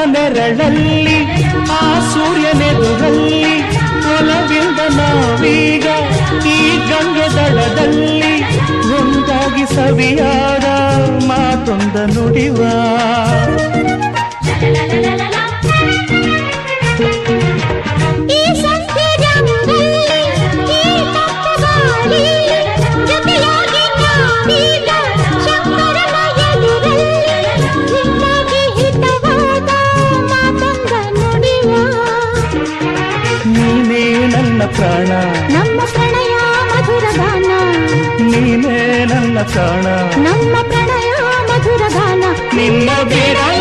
ನೆರಳಲ್ಲಿ ಆ ಸೂರ್ಯನೆದುರಲ್ಲಿ ಒಲವಿಂದ ನಾವೀಗ ಈ ಗಂಗೆ ದಡದಲ್ಲಿ ಒಂದಾಗಿ ಸವಿಯಾದ ಮಾತೊಂದ ನುಡಿವ ಪ್ರಾಣ ನಮ್ಮ ಪ್ರಣಯ ಮಧುರ ಗಾನ ನೀನೇ ನನ್ನ ಪ್ರಾಣ ನಮ್ಮ ಪ್ರಣಯ ಮಧುರ ಗಾನ ನಿನ್ನ ಬೇಡ